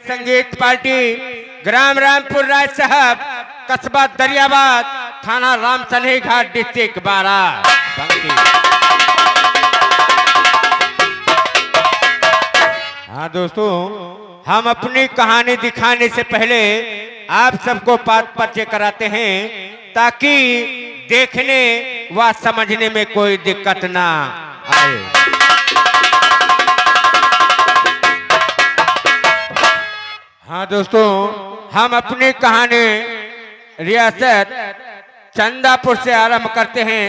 संगीत पार्टी ग्राम रामपुर राय साहब, कस्बा दरियाबाद, थाना रामसनेही घाट, डिस्ट्रिक्ट बाराबंकी। हाँ दोस्तों, हम अपनी कहानी दिखाने से पहले आप सबको बात परिचय कराते हैं ताकि देखने व समझने में कोई दिक्कत ना आए। हाँ दोस्तों, हम अपनी कहानी रियासत चंदापुर से आरंभ करते हैं।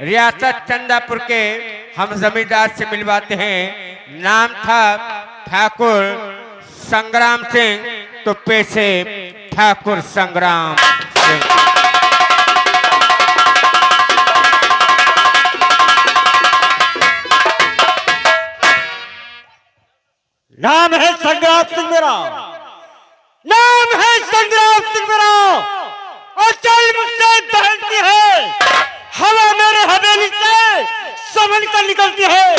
रियासत चंदापुर के हम जमींदार से मिलवाते हैं। नाम था ठाकुर संग्राम सिंह, तो पेशे ठाकुर संग्राम सिंह। नाम है संग्राम सिंह मेरा, नाम है संग्राम सिंह मेरा। अचल मुझसे दहलती है, हवा मेरे हवेली से समझ कर निकलती है।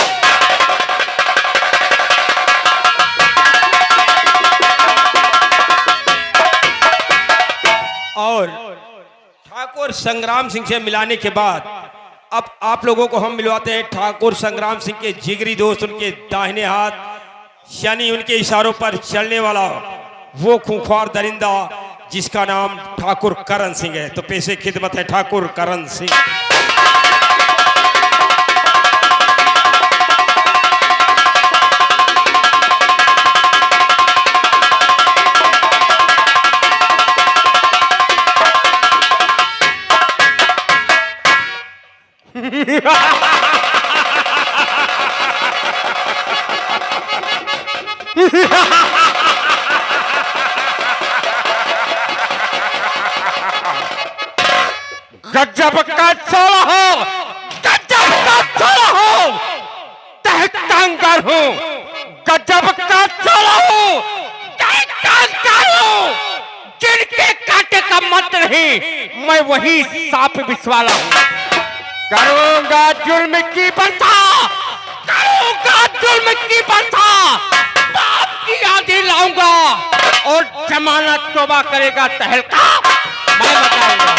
और ठाकुर संग्राम सिंह से मिलाने के बाद अब आप लोगों को हम मिलवाते हैं ठाकुर संग्राम सिंह के जिगरी दोस्त, उनके दाहिने हाथ, यानी उनके इशारों पर चलने वाला वो खूंखार दरिंदा जिसका नाम ठाकुर करण सिंह है। तो पेशे खिदमत है ठाकुर करण सिंह। गजब का छोड़ा हो, गजब का छोड़ा हो, तहकांगार हूँ। गजब का छोड़ा हूँ, तहकांगार हूँ। जिनके कांटे का मत नहीं, मैं वही सांप बिछवाला हूँ। करूंगा जुल्म की बरसा, करूंगा जुल्म की बरसा। बाप की आंधी लाऊंगा और जमानत तौबा करेगा तहलका मैं बताऊंगा।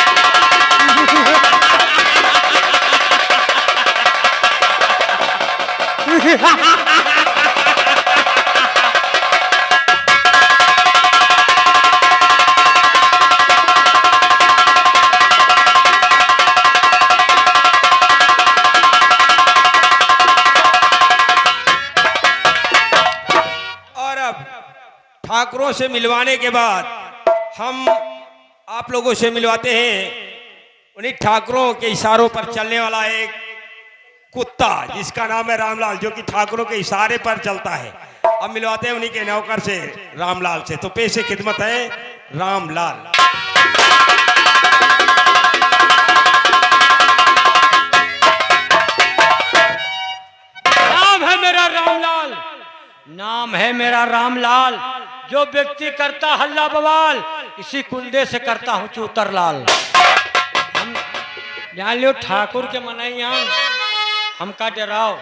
और अब ठाकुरों से मिलवाने के बाद हम आप लोगों से मिलवाते हैं उन्हीं ठाकुरों के इशारों पर चलने वाला एक कुत्ता जिसका नाम है रामलाल, जो कि ठाकुरों के इशारे पर चलता है। अब मिलवाते हैं उन्हीं के नौकर से, रामलाल से। तो पेशे खिदमत है रामलाल। नाम है मेरा रामलाल, नाम है मेरा रामलाल। जो व्यक्ति करता हल्ला बवाल, इसी कुंडे से करता हूँ चूतरलाल। हम जान लो ठाकुर के मनैया, हमका डराओ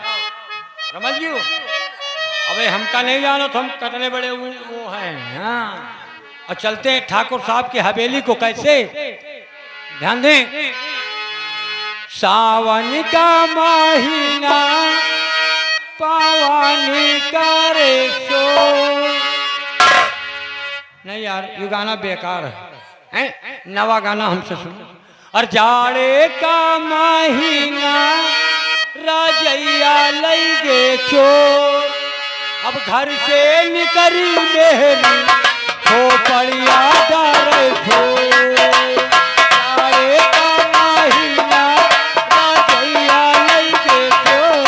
समझ गयो। अबे हमका नहीं जानो तो हम कतने बड़े वो हैं। हाँ, और चलते हैं ठाकुर साहब की हवेली को। कैसे, ध्यान दें। सावन का महीना पावानी करे सो। नहीं यार, ये गाना बेकार है, नवा गाना हमसे सुनो। और जाड़े का महीना राजैया लगे चोर। अब घर से निकली मेरी खोपड़िया डरे छोड़। जाड़े का महीना राजैया लगे चोर।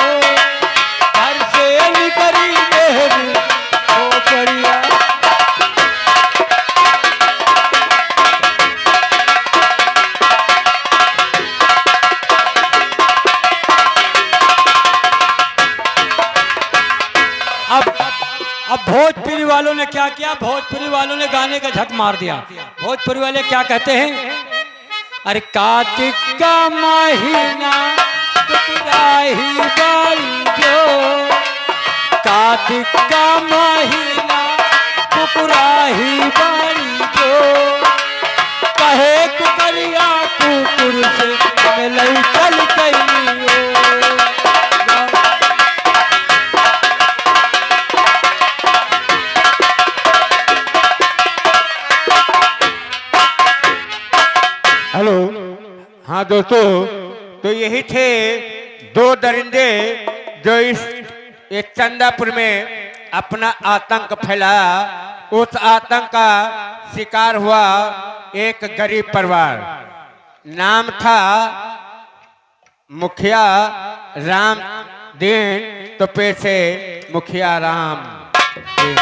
घर से निकली मेरी खोपड़िया। अब भोजपुरी वालों ने क्या किया, भोजपुरी वालों ने गाने का झक मार दिया। भोजपुरी वाले क्या कहते हैं, अरे कार्तिक का महीना टुकराही बाई जो। कार्तिक का महीना टुकरा लई चल कई हेलो। हाँ दोस्तों, तो यही थे दो दरिंदे जो इस एक चंदापुर में अपना आतंक फैलाया। उस आतंक का शिकार हुआ एक गरीब परिवार। नाम था मुखिया राम दीन, तो पैसे मुखिया राम दीन।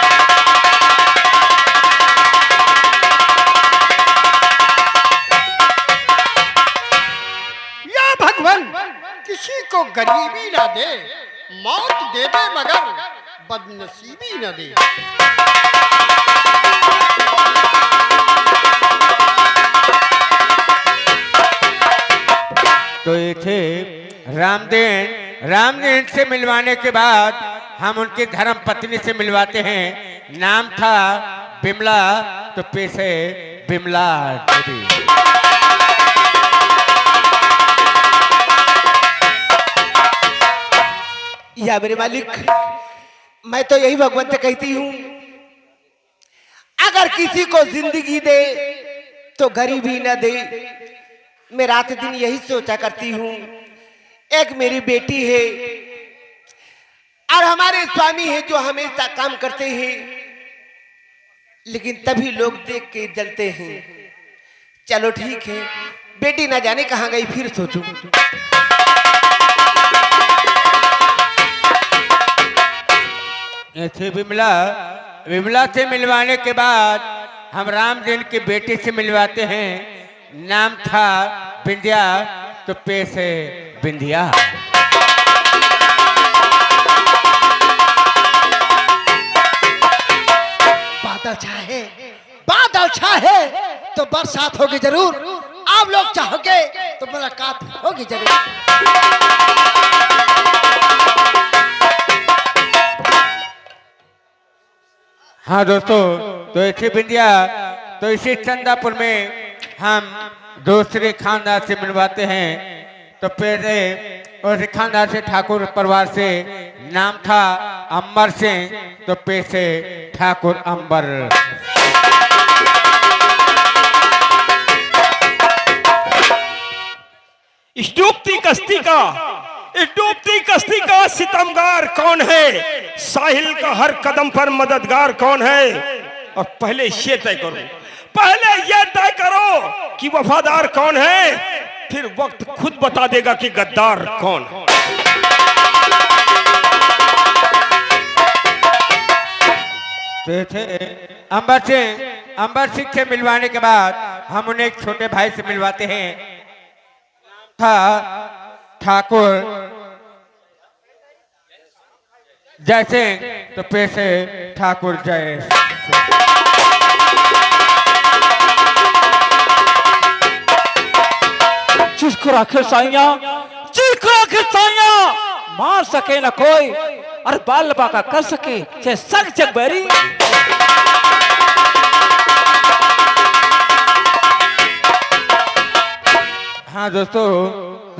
या भगवान किसी को गरीबी ना दे, मौत दे दे मगर बदनसीबी न दे। तो ये थे रामदेन। रामदेन से मिलवाने के बाद हम उनकी धर्म पत्नी से मिलवाते हैं। नाम था बिमला, तो पैसे बिमला देवी। या मेरे मालिक, मैं तो यही भगवान से कहती हूँ, अगर किसी को जिंदगी दे तो गरीबी न दे। मैं रात दिन यही सोचा करती हूँ। एक मेरी बेटी है और हमारे स्वामी है जो हमेशा काम करते हैं, लेकिन तभी लोग देख के जलते हैं। चलो ठीक है, बेटी ना जाने कहाँ गई, फिर सोचूं। थे विमला। विमला से मिलवाने के बाद हम रामदेन की बेटी से मिलवाते हैं। नाम था बिंदिया, तो पैसे बिंदिया। बादल छाए, बादल छाए तो बरसात होगी जरूर। आप लोग चाहोगे तो मुलाकात होगी जरूर। हाँ दोस्तों, तो ऐसे बिंदिया, तो इसी चंदापुर में हम दूसरे खानदान से मिलवाते हैं। तो पहले उस खानदान से ठाकुर परिवार से नाम था अंबर सिंह, तो पैसे ठाकुर अंबर। इस डूबती कश्ती का सितमगार कौन है? साहिल का हर कदम पर मददगार कौन है? और पहले ये तय करो कि वफादार कौन है, फिर वक्त खुद बता देगा कि गद्दार कौन है। तो थे अंबर सिंह से मिलवाने के बाद हम उन्हें एक छोटे भाई से मिलवाते हैं। था ठाकुर जय सिंह, तो पैसे ठाकुर जय। जिसको रखे साइया, मार सके न कोई, और बाल बाका कर सके चाहे सग जग बैरी। हाँ दोस्तों,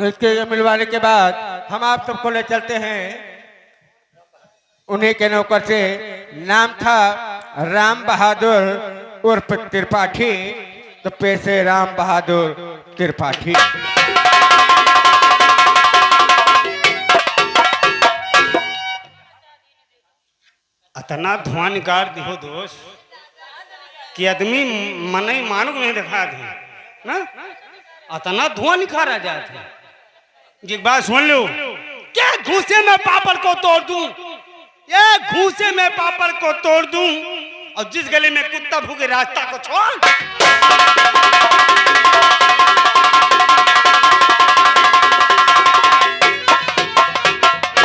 इसके मिलवाने के बाद हम आप सबको ले चलते हैं उन्हीं के नौकर से। नाम था राम बहादुर उर्फ त्रिपाठी, तो पैसे राम बहादुर त्रिपाठी। अतना धुआं निकाल दिहो दोस्त कि आदमी मन ही मानो नहीं दिखा दे ना। अतना धुआं निकाला जाता है। एक बात सुन लो, क्या घूसे में पापड़ को तोड़ दूं, ये घूसे में पापड़ को तोड़ दूं, और जिस गले में कुत्ता भूखे रास्ता को छोड़।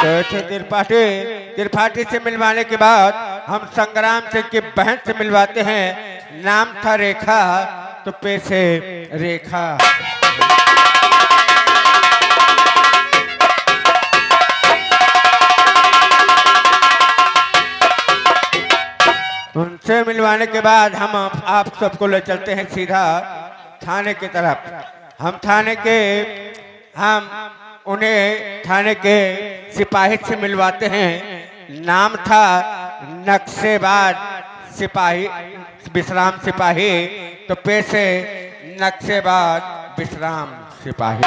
तो त्रिपाठी से मिलवाने के बाद हम संग्राम सिंह की बहन से मिलवाते हैं। नाम था रेखा, तो पैसे रेखा। उनसे मिलवाने के बाद हम आप सबको ले चलते हैं सीधा थाने की तरफ। हम थाने के हम उन्हें थाने के सिपाही से मिलवाते हैं। नाम था नक्शेबाज सिपाही, विश्राम सिपाही। तो पेशे नक्शेबाज विश्राम सिपाही।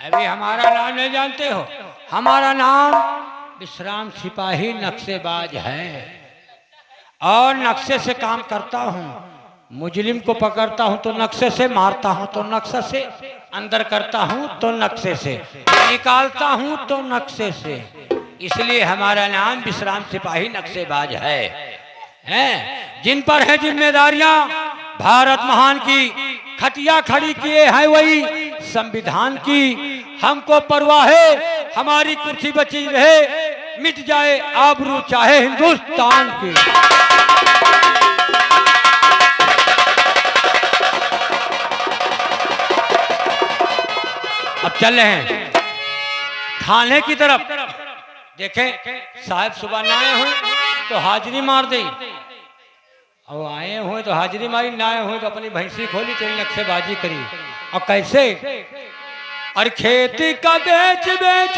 अभी हमारा नाम नहीं जानते हो? हमारा नाम विश्राम सिपाही नक्शेबाज है और नक्शे से काम करता हूँ। मुजरिम को पकड़ता हूँ तो नक्शे से, मारता हूँ तो नक्शे से, अंदर करता हूँ तो नक्शे से, निकालता हूँ तो नक्शे से। इसलिए हमारा नाम विश्राम सिपाही नक्शेबाज है। जिन पर है जिम्मेदारियां भारत महान की, खटिया खड़ी किए हैं वही संविधान की। हमको परवाह है हमारी कुर्सी बची रहे, मिट जाए आबरू चाहे हिंदुस्तान की। अब चल रहे हैं थाने की तरफ। देखें साहब सुबह न आए हुए तो हाजिरी मार दी, और आए हुए तो हाजिरी मारी, ना आए हुए तो अपनी भैंसी खोली, चली नक्शेबाजी करी। और कैसे? और खेती का बेच बेच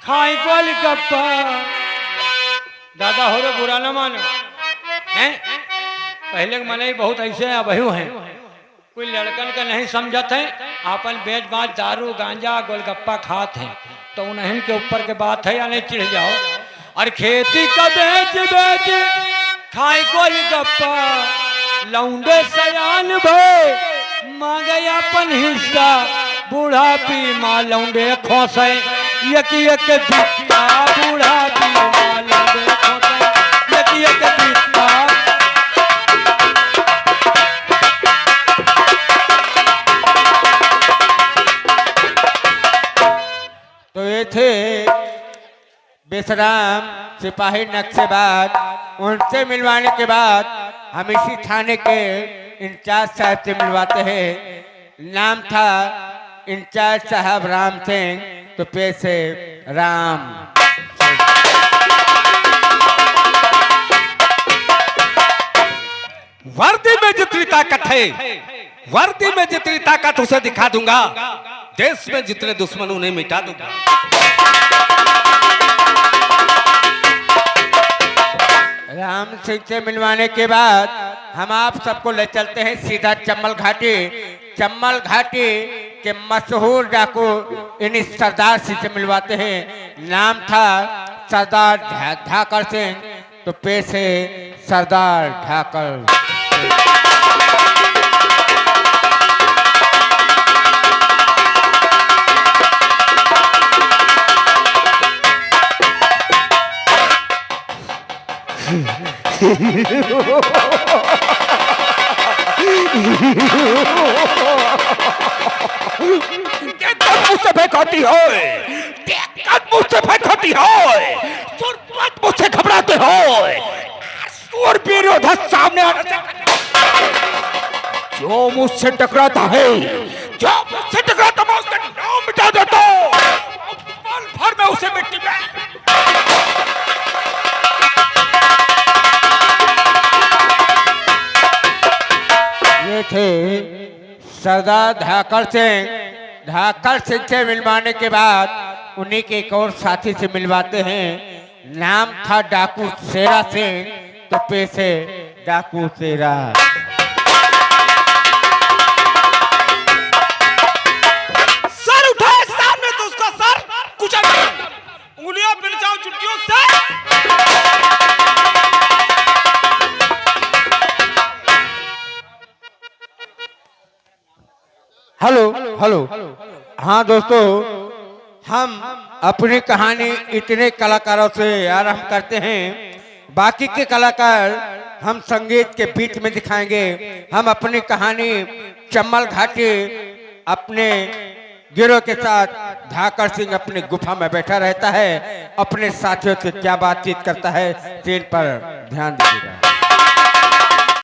खाई गोल गप्पा। दादा हो रे बुरा न मानो, हैं? पहले के मने बहुत ऐसे अबहू हैं, कोई लड़कन का नहीं समझत है, अपन बेच बाँच दारू गांजा गोलगप्पा खात हैं। तो उन्हीं के ऊपर के बात है या नहीं चिढ़ जाओ। और खेती का बेच बेच खाई गोलगप्पा, लौंडे सयान भे मांगे अपन हिस्सा, बूढ़ा पी माँ लौंडे खोसे एक एक बिस्ता, बूढ़ा पी माँ लौंडे खोसे एक एक बिस्ता। तो ये थे विश्राम सिपाही नक्शेबाज। उनसे मिलवाने के बाद हम इसी थाने के इंचार्ज साहब से मिलवाते हैं। नाम था इंचार्ज साहब राम सिंह। तो पेशे राम। वर्दी में जितनी ताकत है, वर्दी में जितनी ताकत उसे दिखा दूंगा, देश में जितने दुश्मन उन्हें मिटा दूंगा। राम सिंह से मिलवाने के बाद हम आप सबको ले चलते हैं सीधा चम्बल घाटी। चम्बल घाटी के मशहूर डाकू इन्हीं सरदार सिंह से मिलवाते हैं। नाम था सरदार ढाकर सिंह। तो पेशे सरदार ढाकर। मुझसे फेंकती हो, मुझसे फेंकती हो, मुझसे घबराते हो, और विरोधक सामने आने से जो मुझसे टकराता है, जो मुझसे टकराता मैं उसका नाम मिटा देता हूं, पल भर में उसे मिट्टी में। ये थे सरदार ढाकर सिंह। ढाकर सिंह से मिलवाने के बाद उन्हीं के एक और साथी से मिलवाते हैं। नाम था डाकू शेरा सिंह। तो पेशे डाकू शेरा। सर उठाए सामने तो उसका सर कुचल, उंगलियां मिल जाओ चुटकियों से। Hello hello. हाँ दोस्तों, हम अपनी कहानी इतने कलाकारों से आरंभ करते हैं। बाकी के कलाकार हम संगीत के बीच में दिखाएंगे। हम अपनी कहानी चम्बल घाटी अपने गिरोह के साथ धाकर सिंह अपनी गुफा में बैठा रहता है, अपने साथियों से क्या बातचीत करता है, सीन पर ध्यान दीजिएगा।